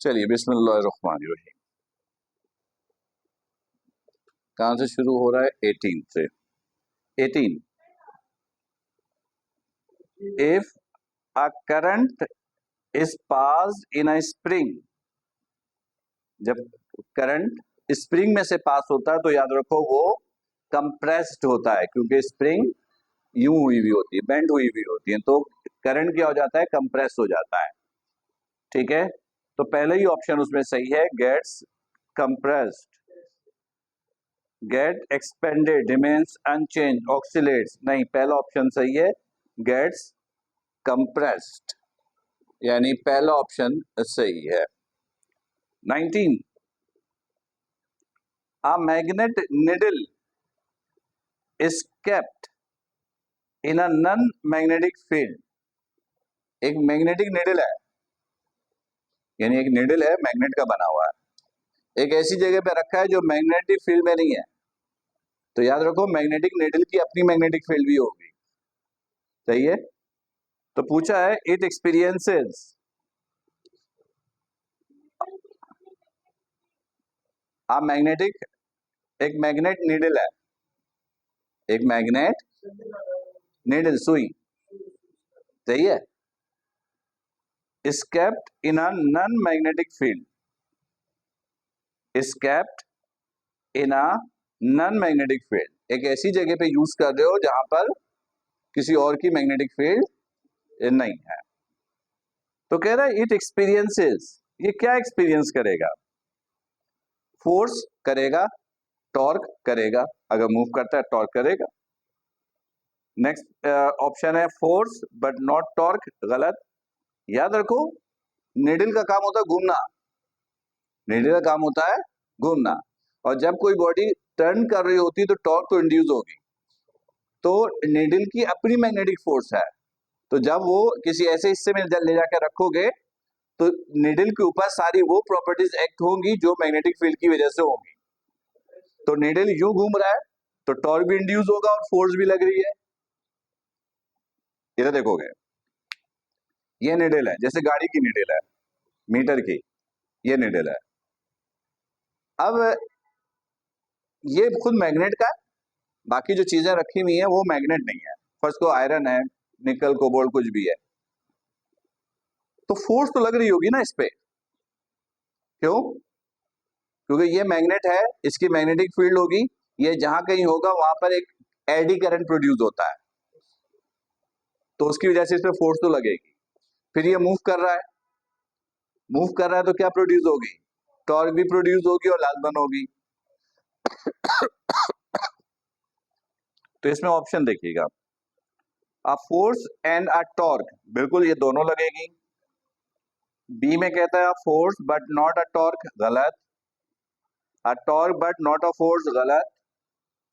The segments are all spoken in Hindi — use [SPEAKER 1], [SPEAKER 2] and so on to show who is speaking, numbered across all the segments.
[SPEAKER 1] चलिए बिस्मिल्लाहिर्रहमानिर्रहीम। कहां से शुरू हो रहा है? 18 से। 18, if a current is passed in a spring, जब करंट स्प्रिंग में से पास होता है तो याद रखो वो कंप्रेस्ड होता है, क्योंकि स्प्रिंग यूं हुई हुई होती है, बेंड हुई हुई होती है, तो करंट क्या हो जाता है? कंप्रेस हो जाता है। ठीक है, तो पहले ही ऑप्शन उसमें सही है, gets compressed, get expanded, remains unchanged, oscillates. नहीं, पहला ऑप्शन सही है, गेट्स कंप्रेस्ड, यानी पहला ऑप्शन सही है। 19, a magnet needle is kept in a non-magnetic field। एक मैग्नेटिक निडल है, यानी एक निडल है मैग्नेट का बना हुआ है, एक ऐसी जगह पे रखा है जो मैग्नेटिक फील्ड में नहीं है। तो याद रखो मैग्नेटिक निडल की अपनी मैग्नेटिक फील्ड भी होगी। सही है, तो पूछा है इट एक्सपीरियंसेस आ मैग्नेटिक, एक मैग्नेट निडल है, एक मैग्नेट निडल सुई, सही है, is kept in a non-magnetic field, is kept in a non-magnetic field, एक ऐसी जगह पे यूज कर रहे हो जहां पर किसी और की मैग्नेटिक फील्ड नहीं है। तो कह रहा है इट एक्सपीरियंसेस, ये क्या एक्सपीरियंस करेगा? फोर्स करेगा, टॉर्क करेगा, अगर मूव करता है टॉर्क करेगा। नेक्स्ट ऑप्शन है फोर्स बट नॉट टॉर्क, गलत। याद रखो निडल का काम होता है घूमना, निडल का काम होता है घूमना, और जब कोई बॉडी टर्न कर रही होती है तो टॉर्क तो इंड्यूस होगी। तो निडल की अपनी मैग्नेटिक फोर्स है, तो जब वो किसी ऐसे हिस्से में ले जाकर रखोगे तो निडल के ऊपर सारी वो प्रॉपर्टीज एक्ट होंगी जो मैग्नेटिक फील्ड की वजह से होंगी। तो निडल यूं घूम रहा है तो टॉर्क भी इंड्यूस होगा और फोर्स भी लग रही है। इधर देखोगे ये निडल है, जैसे गाड़ी की निडल है, मीटर की, ये निडल है। अब ये खुद मैग्नेट का है, बाकी जो चीजें रखी हुई है वो मैग्नेट नहीं है। फर्स्ट को आयरन है, निकल, कोबाल्ट, कुछ भी है, तो फोर्स तो लग रही होगी ना इस पे। क्यों? क्योंकि ये मैग्नेट है, इसकी मैग्नेटिक फील्ड होगी, ये जहां कहीं होगा वहां पर एक एडी करंट प्रोड्यूस होता है, तो उसकी वजह से इस पे फोर्स तो लगेगी। फिर ये मूव कर रहा है, मूव कर रहा है तो क्या प्रोड्यूस होगी? टॉर्क भी प्रोड्यूस होगी और लाजमन होगी। तो इसमें ऑप्शन देखिएगा, a force and a torque, बिल्कुल ये दोनों लगेगी। बी में कहता है a force but not a torque, गलत। A torque but not a force, गलत।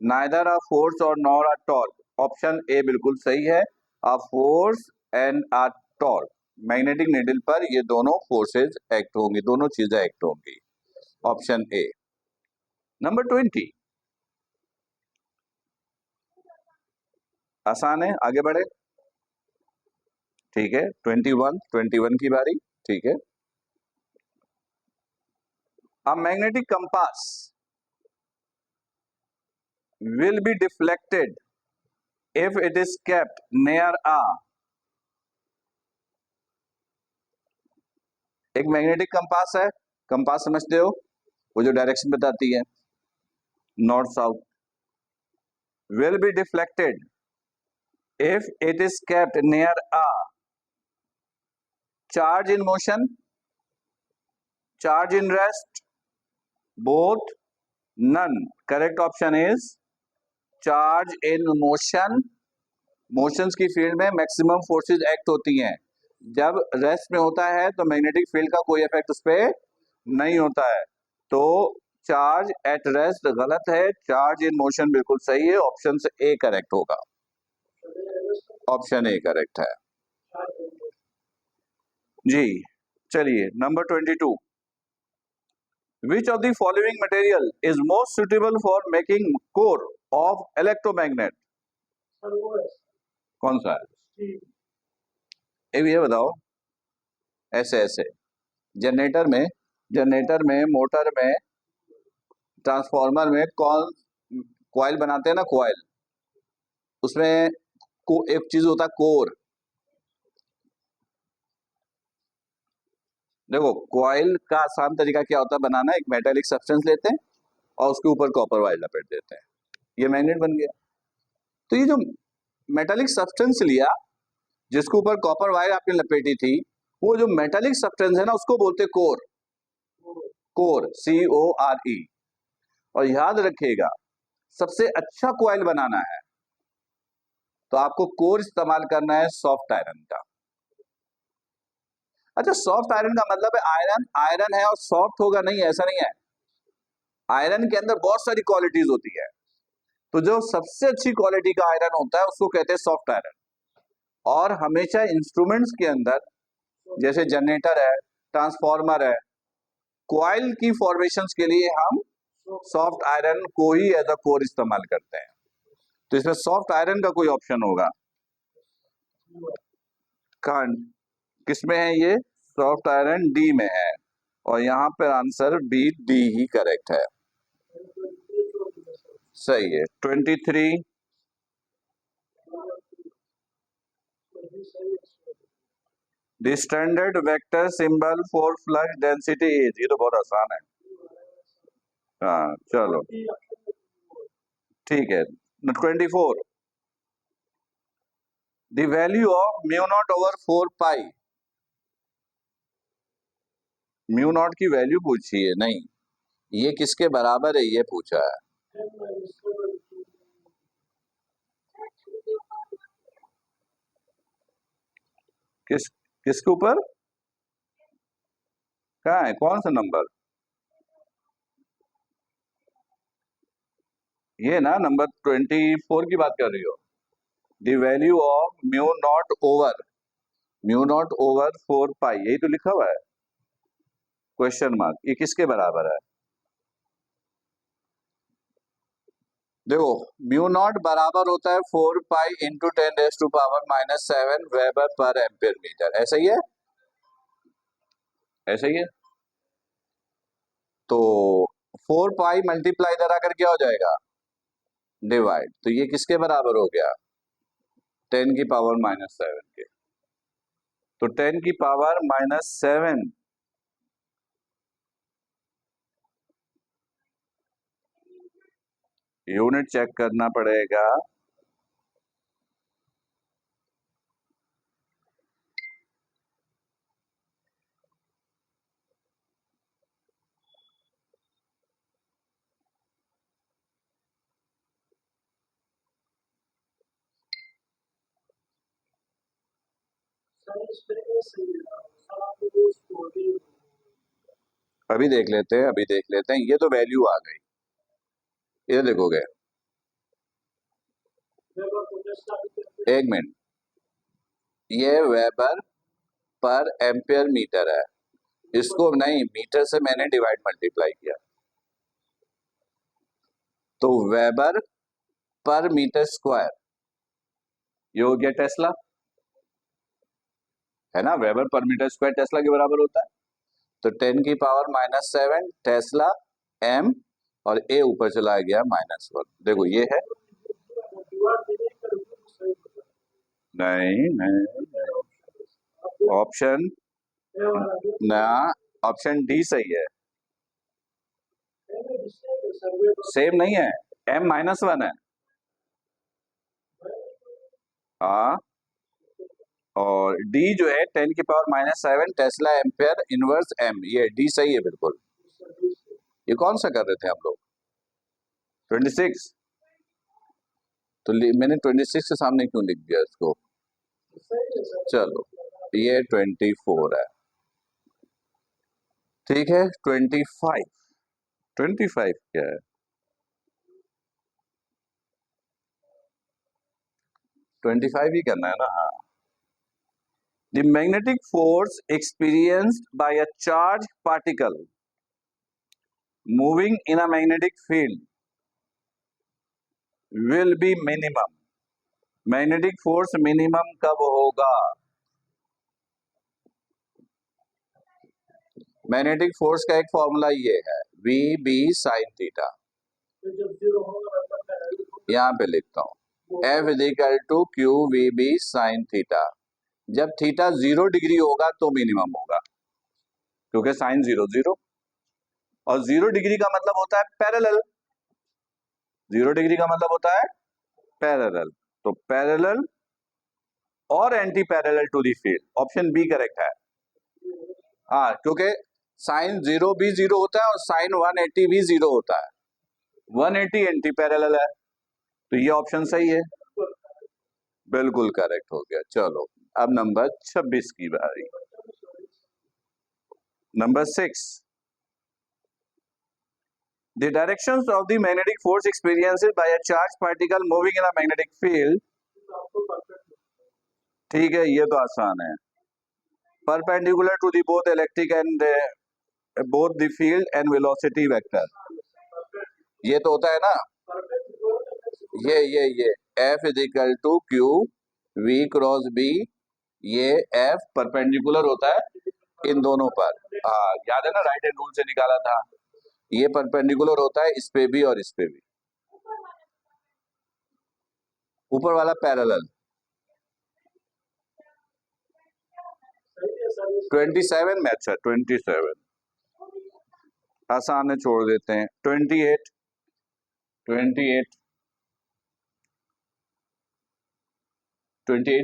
[SPEAKER 1] नाइदर अ फोर्स और nor a torque, option A बिल्कुल सही है, a force and a torque. Magnetic needle पर ये दोनों फोर्सेज एक्ट होंगी, दोनों चीजें एक्ट होंगी, ऑप्शन ए। नंबर 20, आसान है, आगे बढ़े। ठीक है, 21 की बारी। ठीक है, a magnetic compass will be deflected if it is kept near a, एक मैग्नेटिक कंपास है, कंपास समझते हो, वो जो डायरेक्शन बताती है north south, will be deflected if it is kept near a charge in motion, charge in rest, both, none। Correct option is charge in motion. Motions की फील्ड में मैक्सिमम फोर्सेस एक्ट होती हैं, जब रेस्ट में होता है तो मैग्नेटिक फील्ड का कोई इफेक्ट उस पर नहीं होता है। तो चार्ज एट रेस्ट गलत है, चार्ज इन मोशन बिल्कुल सही है, ऑप्शन से ए करेक्ट होगा, ऑप्शन ए करेक्ट है जी। चलिए number 22, which of the following material is most suitable for making core of electromagnet? कौन सा है? ये बताओ, ऐसे ऐसे जनरेटर में मोटर में ट्रांसफार्मर में कॉइल बनाते हैं ना, कॉइल, उसमें एक चीज होता है कोर। देखो कॉइल का आसान तरीका क्या होता है बनाना, एक मेटेलिक सब्सटेंस लेते हैं और उसके ऊपर कॉपर वायर लपेट देते हैं, ये मैग्नेट बन गया। तो ये जो मेटेलिक सब्सटेंस लिया जिसके ऊपर कॉपर वायर आपने लपेटी थी, वो जो मेटेलिक सब्सटेंस है ना उसको बोलते हैं कोर। Core CORE। और याद रखिएगा सबसे अच्छा कॉइल बनाना है तो आपको कोर इस्तेमाल करना है सॉफ्ट आयरन का। अच्छा, सॉफ्ट आयरन का मतलब है आयरन आयरन है और सॉफ्ट होगा नहीं, ऐसा नहीं है। आयरन के अंदर बहुत सारी क्वालिटीज होती है, तो जो सबसे अच्छी क्वालिटी का आयरन होता है उसको कहते हैं सॉफ्ट आयरन। और हमेशा इंस्ट्रूमेंट्स के अंदर जैसे जनरेटर है, ट्रांसफार्मर है, कॉइल की फॉर्मेशंस के लिए हम सॉफ्ट आयरन को ही एज अ कोर इस्तेमाल करते हैं। तो इसमें सॉफ्ट आयरन का कोई ऑप्शन होगा? कहाँ, किसमें है ये? सॉफ्ट आयरन डी में है, और यहाँ पर आंसर डी ही करेक्ट है। सही है। 23 the standard vector symbol for flux density is, ये तो बहुत आसान है। हाँ चलो ठीक है। 24 the value of mu naught over 4 pi. Mu naught की वैल्यू पूछी है, नहीं ये किसके बराबर है ये पूछा है। किसके ऊपर? कहाँ है, कौन सा नंबर? ये ना नंबर 24 की बात कर रही हो। The value of mu naught over 4 पाई, यही तो लिखा हुआ है क्वेश्चन मार्क, ये किसके बराबर है? देखो म्यू नॉट बराबर होता है 4 पाई इंटू 10⁻⁻⁷ वेबर पर एम्पियर मीटर, ऐसा ही है, ऐसा ही है। तो 4 पाई मल्टीप्लाई इधर आकर क्या हो जाएगा? डिवाइड, तो ये किसके बराबर हो गया? 10⁻⁻⁷ के। तो 10⁻⁻⁷ यूनिट चेक करना पड़ेगा। अभी देख लेते हैं, अभी देख लेते हैं, ये तो वैल्यू आ गई, ये देखोगे। एक मिनट, ये वेबर पर एम्पियर मीटर है, इसको नहीं मीटर से मैंने डिवाइड मल्टीप्लाई किया, तो वेबर पर मीटर स्क्वायर, ये हो गया टेस्ला, है ना। वेबर पर मीटर स्क्वायर टेस्ला के बराबर होता है। तो 10⁻⁻⁷ टेस्ला एम, और ए ऊपर चला गया -1। देखो ये है, नहीं नहीं, ऑप्शन ना, ऑप्शन डी सही है। सेम नहीं है, M-1 है। हाँ, और डी जो है 10⁻⁻⁷ टेस्ला एम्पियर इनवर्स एम, ये डी सही है बिल्कुल। ये कौन सा कर रहे थे हम लोग? 26। तो मैंने 26 के सामने क्यों लिख दिया इसको? चलो ये 24 है, ठीक है। 25, 25 क्या है? 25 ही करना है ना, हाँ। The magnetic force experienced by a charged particle moving in a magnetic field will be minimum. Magnetic force minimum कब होगा? मैग्नेटिक फोर्स का एक फॉर्मूला ये है वी बी साइन थीटा, यहाँ पे लिखता हूँ F is equal to q v B sine theta. जब थीटा 0 डिग्री होगा तो मिनिमम होगा, क्योंकि साइन 0 0, और 0 डिग्री का मतलब होता है पैरेलल। 0 डिग्री का मतलब होता है पैरेलल, तो पैरेलल और anti parallel to the field, option B correct है। हाँ, क्योंकि साइन 0 भी 0 होता है और साइन 180 भी 0 होता है, 180 एंटी पैरेलल है, तो ये ऑप्शन सही है, बिल्कुल करेक्ट हो गया। चलो अब नंबर 26 की बारी। Number 6, the directions of the magnetic force experienced by a charged particle moving in a magnetic field। ठीक है, ये तो आसान है। Perpendicular to the both electric and both the field and velocity vector, ये तो होता है ना, ये F is equal to q v cross B, ये F परपेंडिकुलर होता है इन दोनों पर। याद है ना, राइट हैंड रूल से निकाला था, ये परपेंडिकुलर होता है इस पे भी और इस पे भी। ऊपर वाला पैरेलल। 27 में, अच्छा 27 आसान है, छोड़ देते हैं। 28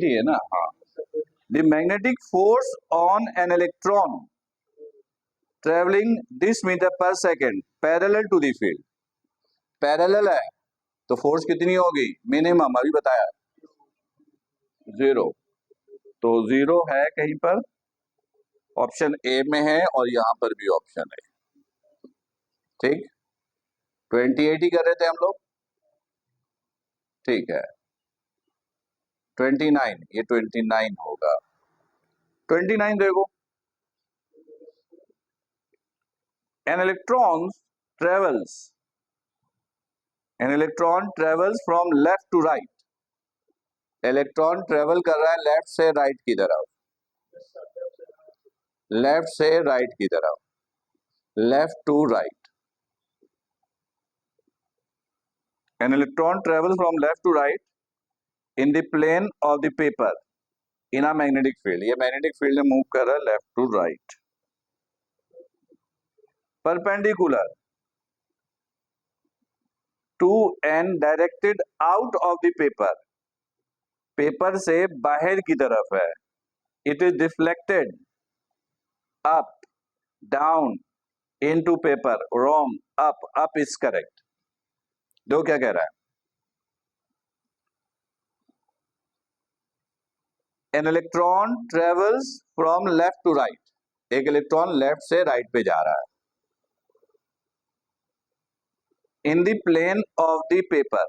[SPEAKER 1] ही है ना, हाँ। The magnetic force on an electron travelling this metre per second parallel to the field, parallel है तो फोर्स कितनी होगी, मिनिमम अभी बताया 0, तो 0 है कहीं पर, ऑप्शन ए में है और यहां पर भी ऑप्शन है, ठीक। 28 ही कर रहे थे हम लोग, ठीक है। 29, ये 29 होगा। 29 देखो, an electron travels from left to right, electron travel कर रहा है लेफ्ट से राइट की तरफ, लेफ्ट से राइट की तरफ, left to right. An electron travel from left to right in the plane of the paper in a magnetic field, ये मैग्नेटिक फील्ड में मूव कर रहा है left to right, perpendicular to and directed out of the paper, paper से बाहर की तरफ है। It is deflected up down into paper, wrong, up is correct. दो क्या कह रहा है, an electron travels from left to right, एक इलेक्ट्रॉन लेफ्ट से राइट पे जा रहा है, in the plane of the paper,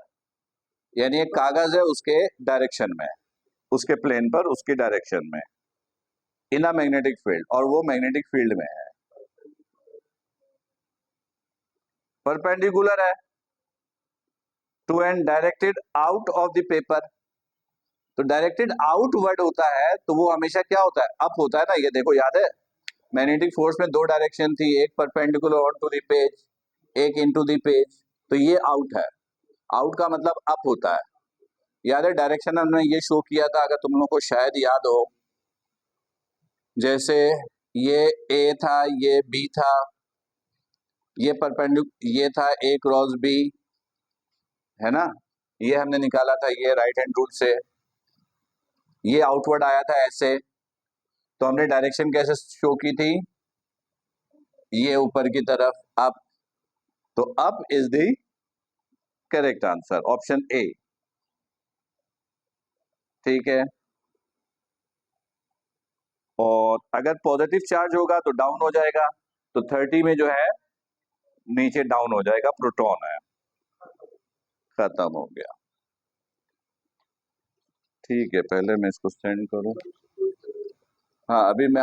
[SPEAKER 1] यानी एक कागज है उसके डायरेक्शन में, उसके प्लेन पर, उसकी डायरेक्शन में, इन अ मैग्नेटिक फील्ड, और वो मैग्नेटिक फील्ड में है, परपेंडिकुलर है to and directed out of the paper, तो डायरेक्टेड आउटवर्ड होता है तो वो हमेशा क्या होता है, अप होता है ना, ये देखो याद है, मैग्नेटिक फोर्स में दो डायरेक्शन थी, एक perpendicular on to the page, एक इनटू द पेज, तो ये आउट है, आउट का मतलब अप होता है। याद है डायरेक्शन हमने ये शो किया था, अगर तुम लोगों को शायद याद हो, जैसे ये ए था, ये बी था, ये ये था ए क्रॉस बी, है ना, ये हमने निकाला था ये राइट हैंड रूल से, ये आउटवर्ड आया था ऐसे, तो हमने डायरेक्शन कैसे शो की थी, ये ऊपर की तरफ अप, तो up is the correct answer, option A, ठीक है। और अगर पॉजिटिव चार्ज होगा तो डाउन हो जाएगा, तो 30 में जो है नीचे डाउन हो जाएगा, प्रोटॉन है, खत्म हो गया। ठीक है, पहले मैं इसको सेंड करूं, हाँ अभी मैं